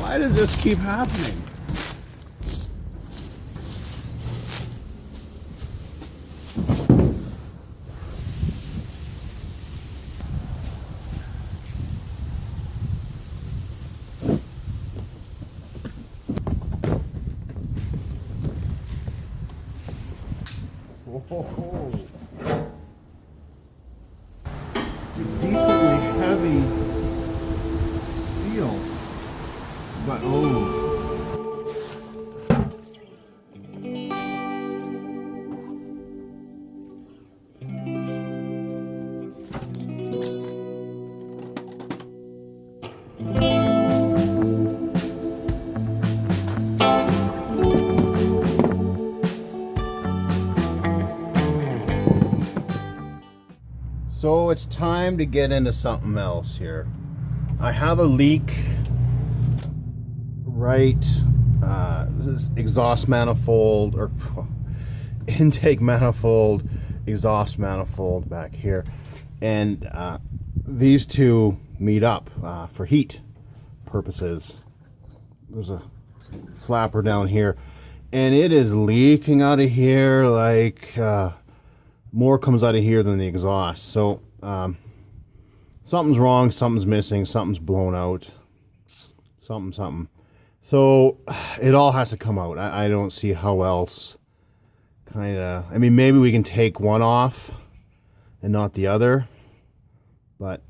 Why does this keep happening? Whoa. Decently heavy steel, but oh. So it's time to get into something else here. I have a leak right, this is exhaust manifold, or intake manifold, exhaust manifold back here. And these two meet up for heat purposes. There's a flapper down here. And it is leaking out of here like... more comes out of here than the exhaust. So something's wrong, something's missing, something's blown out, something. So it all has to come out. I don't see how else. I mean, maybe we can take one off and not the other, but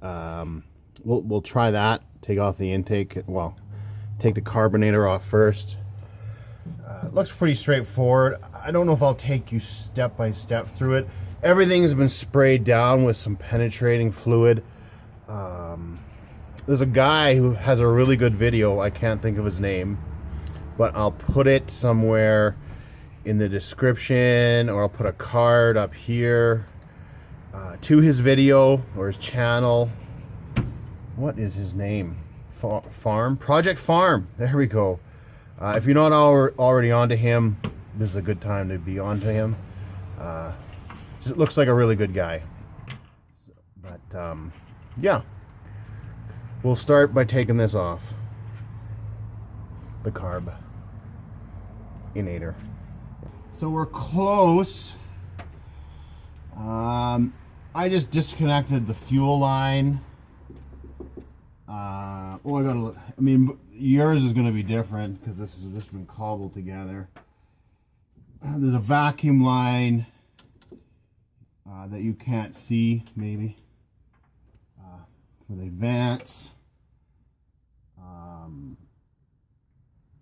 we'll try that. Take off the intake. Well, take the carbonator off first. It looks pretty straightforward. I don't know if I'll take you step by step through it. Everything has been sprayed down with some penetrating fluid. There's a guy who has a really good video. I can't think of his name, but I'll put it somewhere in the description, or I'll put a card up here to his video or his channel. What is his name? Project Farm. There we go. If you're not already onto him, this is a good time to be onto him. It looks like a really good guy. But yeah, we'll start by taking this off, the carbinator. So we're close. I just disconnected the fuel line. Well, I mean, yours is going to be different because this has just been cobbled together. There's a vacuum line that you can't see, maybe, for the advance.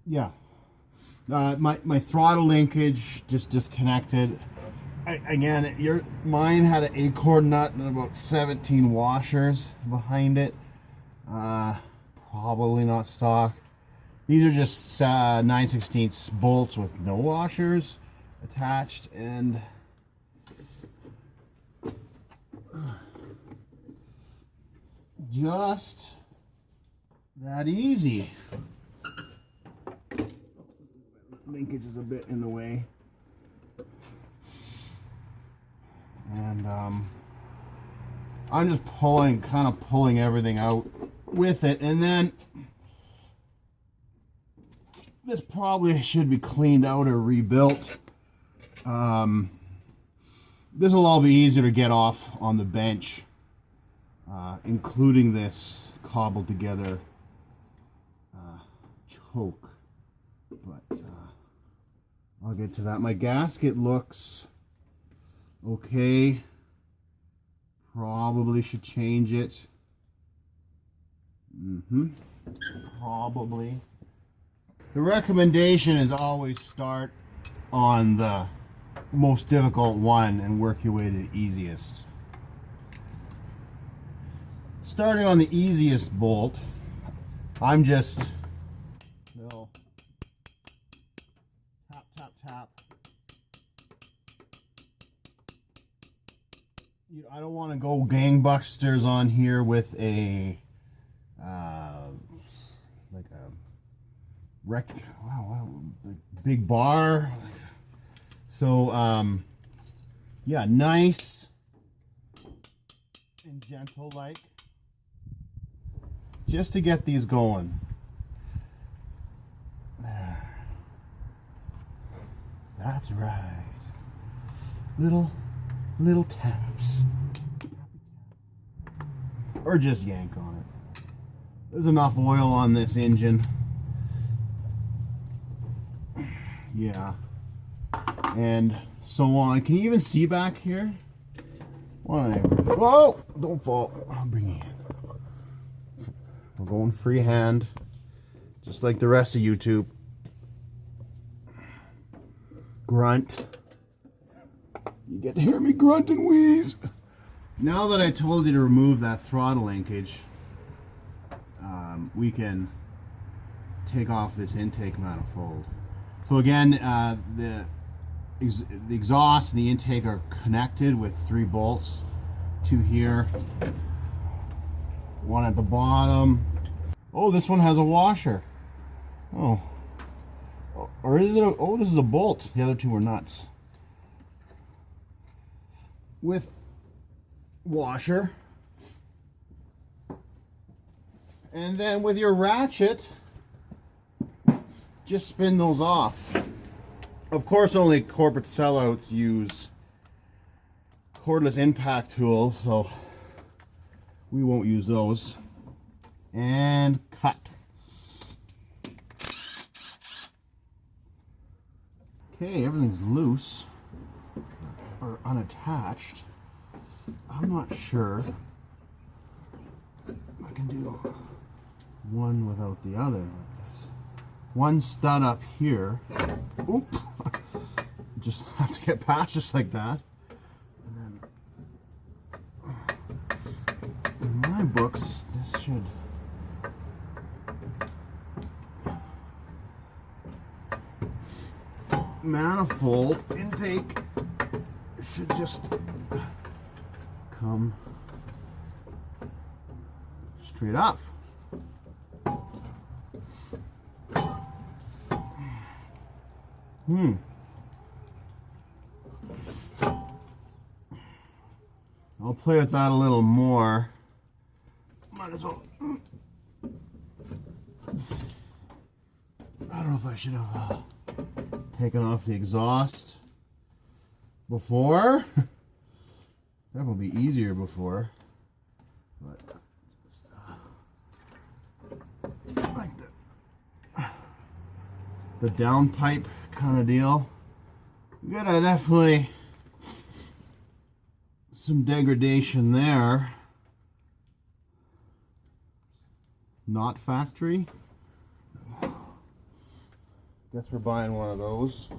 Yeah. My throttle linkage just disconnected. Again, mine had an acorn nut and about 17 washers behind it. Probably not stock. These are just 9/16 bolts with no washers attached, and just that easy. Linkage is a bit in the way, and I'm just kind of pulling everything out with it, and then this probably should be cleaned out or rebuilt. This will all be easier to get off on the bench, including this cobbled together choke. But I'll get to that. My gasket looks okay. Probably should change it. Probably. The recommendation is always start on the most difficult one and work your way to the easiest. Starting on the easiest bolt, I'm just tap. I don't want to go gangbusters on here with a like a big bar. So yeah, nice and gentle, like, just to get these going. That's right. Little taps. Or just yank on it. There's enough oil on this engine. Yeah. And so on. Can you even see back here? Whoa! Don't fall. I'll bring you in. We're going freehand. Just like the rest of YouTube. Grunt. You get to hear me grunt and wheeze. Now that I told you to remove that throttle linkage, we can take off this intake manifold. So again, the exhaust and the intake are connected with 3 bolts. 2 here, 1 at the bottom. Oh, this one has a washer. Oh. Or is it a, oh, this is a bolt. The other 2 are nuts. With washer. And then with your ratchet, just spin those off. Of course, only corporate sellouts use cordless impact tools, so we won't use those. And cut. Okay, everything's loose or unattached. I'm not sure I can do one without the other. One stud up here. Oop. Just have to get past just like that. And then in my books, this should manifold intake should just come straight up. I'll play with that a little more. Might as well. I don't know if I should have taken off the exhaust before. That will be easier before. But just, like the downpipe kind of deal. You gotta definitely some degradation there. Not factory. Guess we're buying one of those.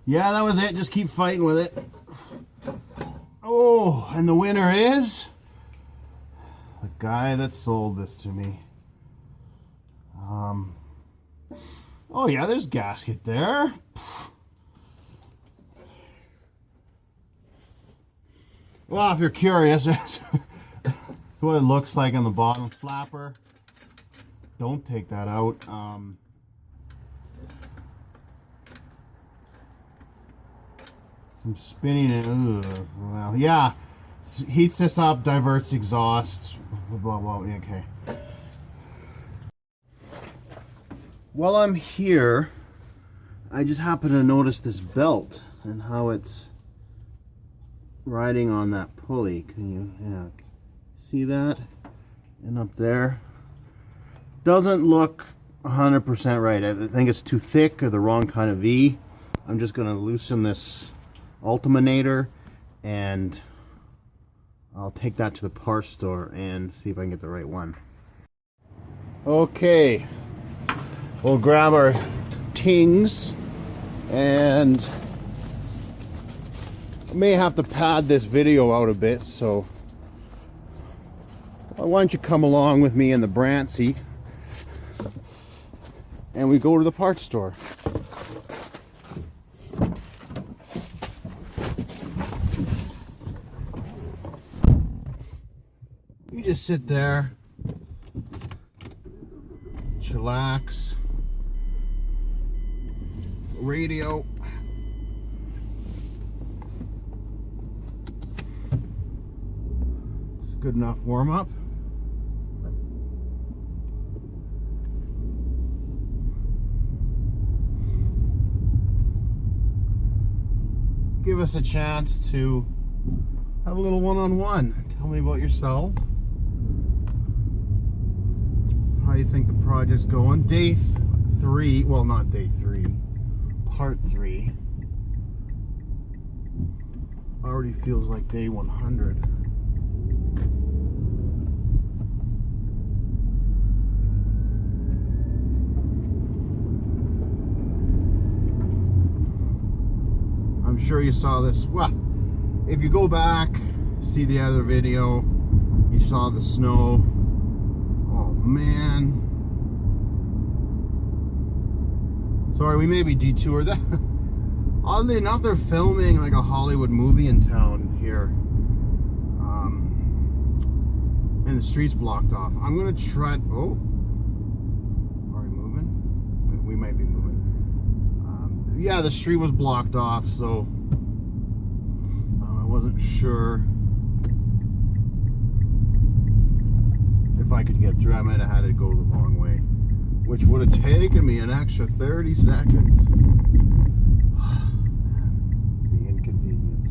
Yeah, that was it. Just keep fighting with it. Oh, and the winner is the guy that sold this to me. Oh yeah, there's gasket there. Well, if you're curious, that's what it looks like on the bottom flapper. Don't take that out. Some spinning it. Well, yeah. Heats this up, diverts exhaust. Blah, blah, blah. Okay. While I'm here, I just happen to notice this belt and how it's riding on that pulley. Can you see that? And up there. Doesn't look 100% right. I think it's too thick or the wrong kind of V. I'm just going to loosen this Ultiminator and I'll take that to the parts store and see if I can get the right one. Okay, we'll grab our tings and I may have to pad this video out a bit, so why don't you come along with me in the Brancy and we go to the parts store. You just sit there, chillax, radio. It's a good enough warm up. give us a chance to have a little one-on-one. Tell me about yourself. How you think the project's going. Day 3, well, not day 3, part 3. Already feels like day 100. I'm sure you saw this. Well, if you go back, see the other video, you saw the snow. Oh man. Sorry, we maybe detoured that. Oddly enough, they're filming like a Hollywood movie in town here. And the street's blocked off. I'm gonna try. Oh, are we moving? We might be moving. Yeah, the street was blocked off, so I wasn't sure if I could get through. I might have had to go the long way, which would have taken me an extra 30 seconds. The inconvenience.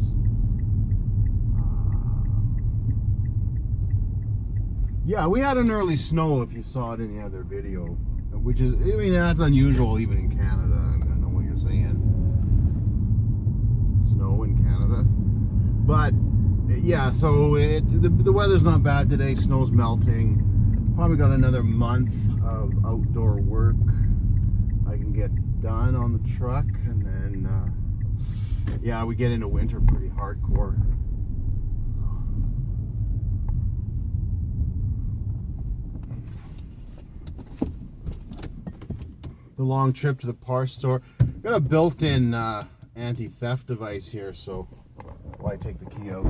Yeah, we had an early snow, if you saw it in the other video, which is, I mean, that's unusual even in Canada. I know what you're saying. Snow in Canada. But, yeah, so the weather's not bad today. Snow's melting. Probably got another month of outdoor work I can get done on the truck, and then yeah, we get into winter pretty hardcore. The long trip to the parts store. Got a built-in anti-theft device here, so while I take the key out.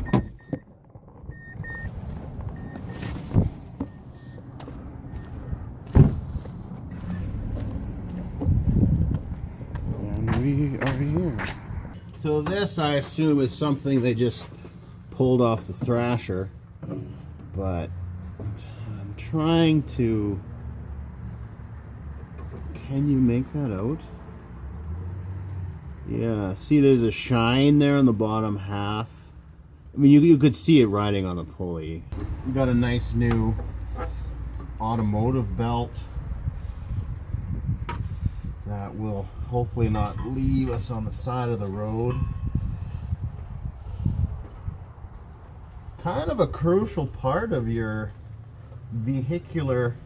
We are here. So this, I assume, is something they just pulled off the thrasher, but I'm trying to. Can you make that out? Yeah, see, there's a shine there on the bottom half. I mean, you could see it riding on the pulley. We got a nice new automotive belt that will hopefully not leave us on the side of the road. Kind of a crucial part of your vehicular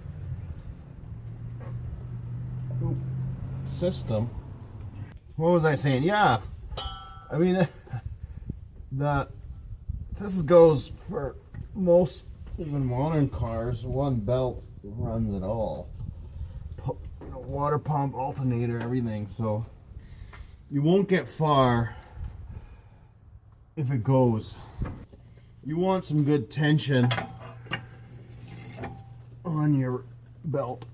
system. What was I saying? Yeah, I mean, this goes for most even modern cars. One belt runs it all. Water pump, alternator, everything. So you won't get far if it goes. You want some good tension on your belt.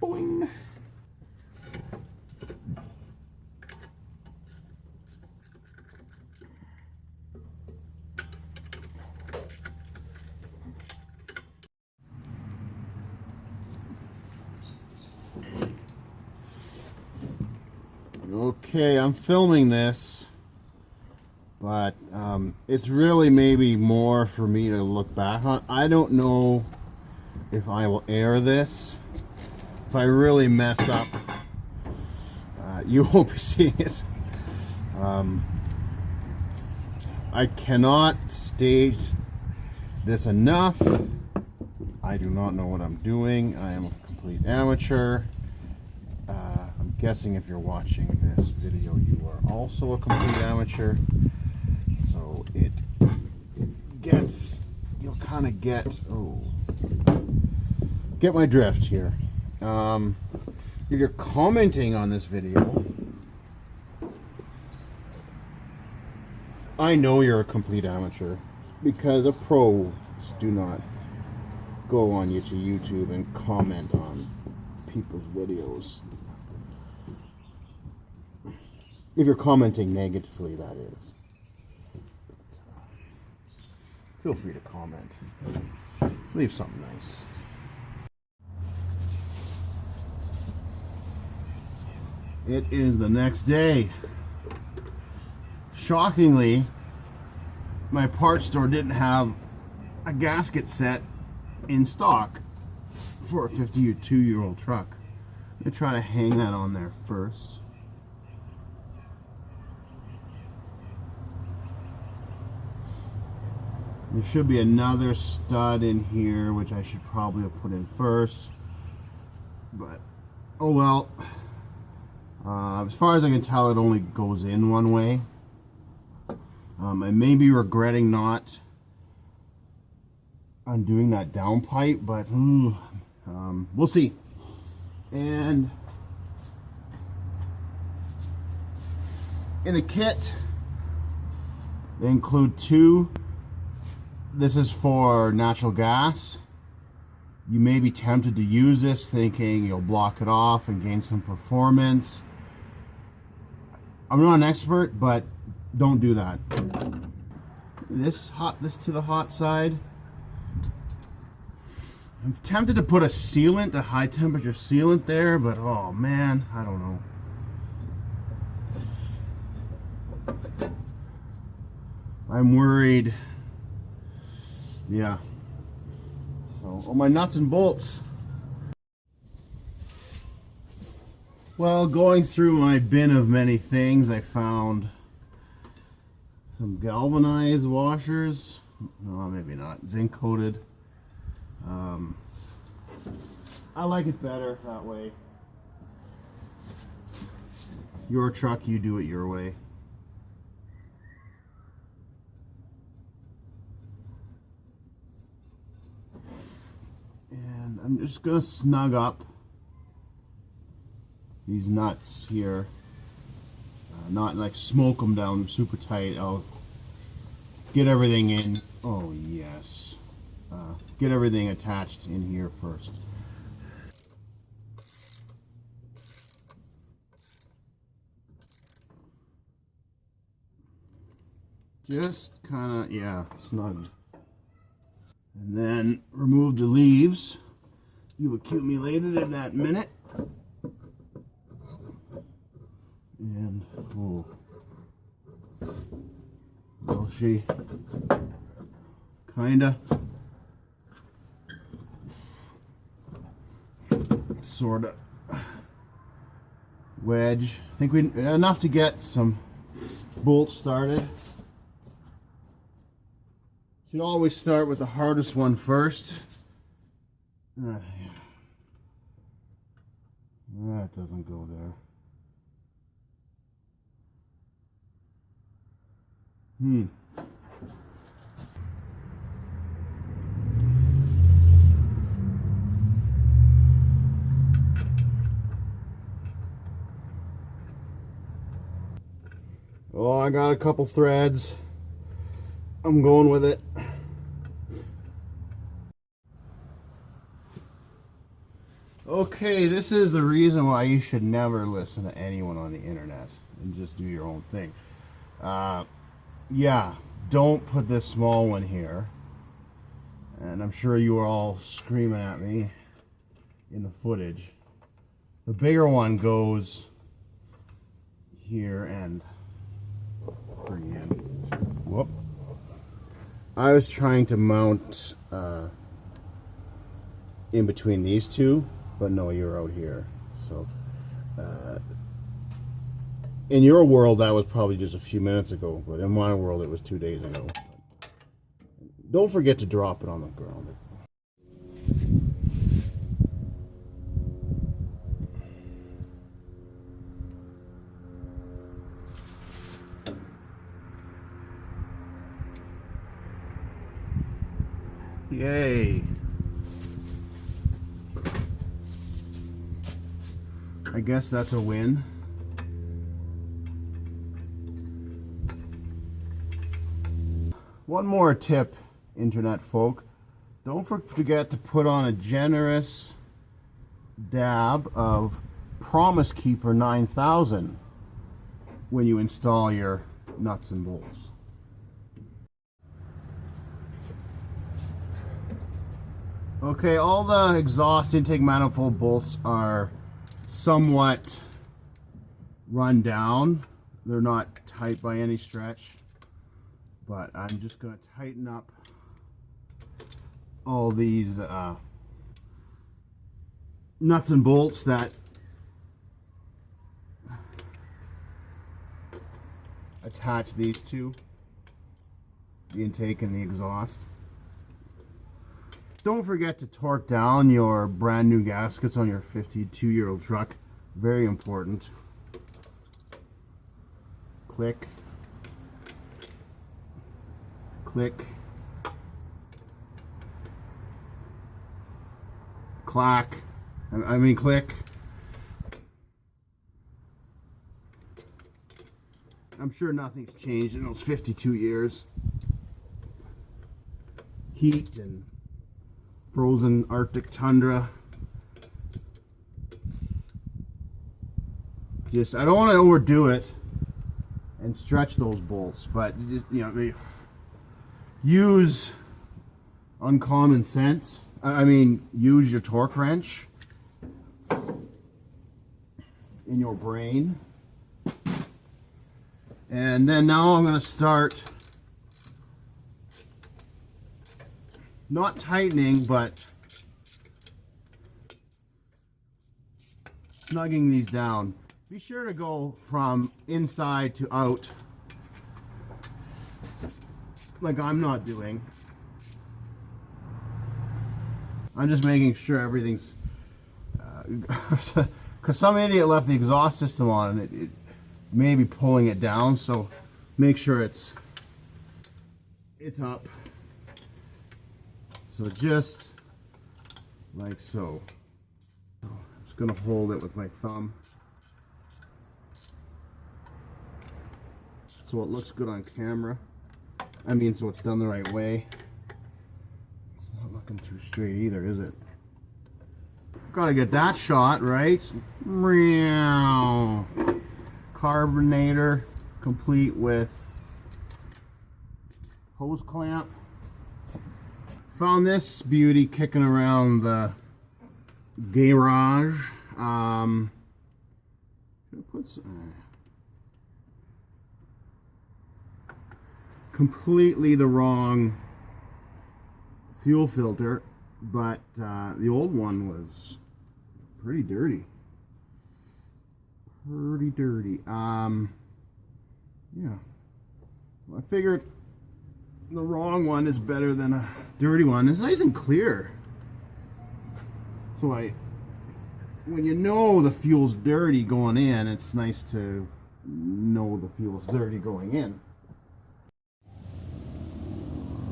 Boing. Okay, I'm filming this, but it's really maybe more for me to look back on. I don't know if I will air this. If I really mess up, you won't be seeing it. I cannot stage this enough. I do not know what I'm doing. I am a complete amateur. I'm guessing if you're watching this video, you are also a complete amateur. So it gets, you'll kind of get my drift here. If you're commenting on this video, I know you're a complete amateur, because a pros do not go on YouTube and comment on people's videos. If you're commenting negatively, that is. But, feel free to comment. Leave something nice. It is the next day. shockingly, my parts store didn't have a gasket set in stock for a 52-year-old truck. I'm going to try to hang that on there first. There should be another stud in here, which I should probably have put in first. But, oh well. As far as I can tell, it only goes in one way. I may be regretting not undoing that down pipe, but we'll see. And in the kit, they include two. This is for natural gas. You may be tempted to use this thinking you'll block it off and gain some performance. I'm not an expert, but don't do that. This to the hot side. I'm tempted to put a sealant, a high temperature sealant there, but oh man, I don't know. I'm worried. Yeah. So, all my nuts and bolts. Well, going through my bin of many things, I found some galvanized washers. No, maybe not. Zinc coated. I like it better that way. Your truck, you do it your way. And I'm just gonna snug up these nuts here, not like smoke them down super tight. I'll get everything in. Oh yes, get everything attached in here first. Just kind of, yeah, snug. And then remove the leaves you've accumulated in that minute. And, oh, will she kinda sorta wedge. I think we enough to get some bolts started. You always start with the hardest one first. That doesn't go there. Oh, I got a couple threads. I'm going with it. Okay, this is the reason why you should never listen to anyone on the internet and just do your own thing. Yeah, don't put this small one here. And I'm sure you are all screaming at me in the footage. The bigger one goes here and bring in. Whoop. I was trying to mount in between these two, but no, you're out here. So in your world that was probably just a few minutes ago, but in my world it was 2 days ago. Don't forget to drop it on the ground. Yay. I guess that's a win. One more tip, internet folk. Don't forget to put on a generous dab of Promise Keeper 9000 when you install your nuts and bolts. Okay, all the exhaust intake manifold bolts are somewhat run down. They're not tight by any stretch, but I'm just going to tighten up all these nuts and bolts that attach these two, the intake and the exhaust. Don't forget to torque down your brand new gaskets on your 52-year-old truck. Very important. Click. Click. Clack. I mean click. I'm sure nothing's changed in those 52 years. Heat and frozen Arctic tundra. Just, I don't want to overdo it and stretch those bolts, but just, you know, use uncommon sense. I mean, use your torque wrench in your brain. And then now I'm going to start not tightening, but snugging these down. Be sure to go from inside to out, like I'm not doing. I'm just making sure everything's, because some idiot left the exhaust system on and it may be pulling it down, so make sure it's up. So just like so. I'm just going to hold it with my thumb so it looks good on camera. I mean, so it's done the right way. It's not looking too straight either, is it? Gotta get that shot right. Carbonator complete with hose clamp. Found this beauty kicking around the garage. Completely the wrong fuel filter, but the old one was pretty dirty. Yeah. Well, I figured the wrong one is better than a dirty one. It's nice and clear. So when you know the fuel's dirty going in, it's nice to know the fuel's dirty going in.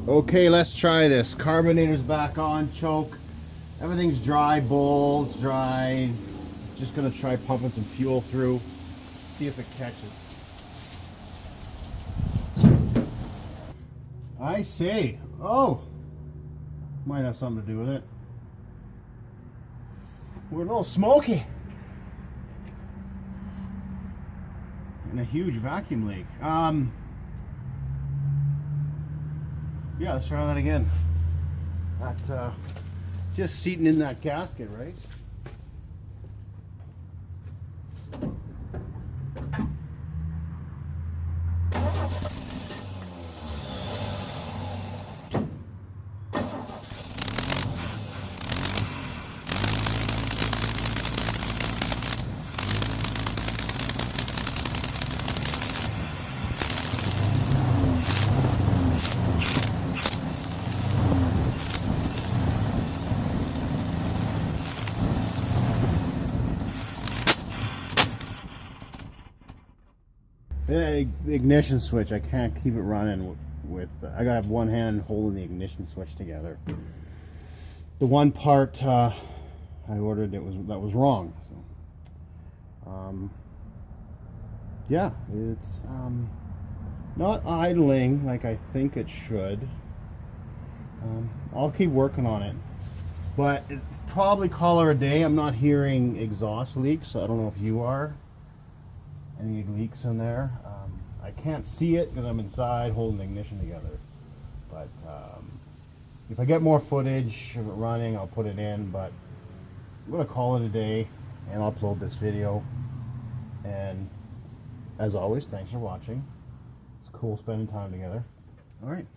Okay, let's try this. Carbonator's back on, choke. Everything's dry, bowls dry. Just gonna try pumping some fuel through, see if it catches. I see. Oh, might have something to do with it. We're a little smoky. And a huge vacuum leak. Yeah, let's try that again. That just seating in that gasket, right? The ignition switch, I can't keep it running with I gotta have one hand holding the ignition switch together. The one part I ordered that was wrong. So, yeah, it's not idling like I think it should. I'll keep working on it, but it probably call her a day. I'm not hearing exhaust leaks. I don't know if you are. Any leaks in there? I can't see it because I'm inside holding the ignition together. But if I get more footage of it running, I'll put it in. But I'm gonna call it a day and upload this video. And As always, thanks for watching. It's cool spending time together. All right.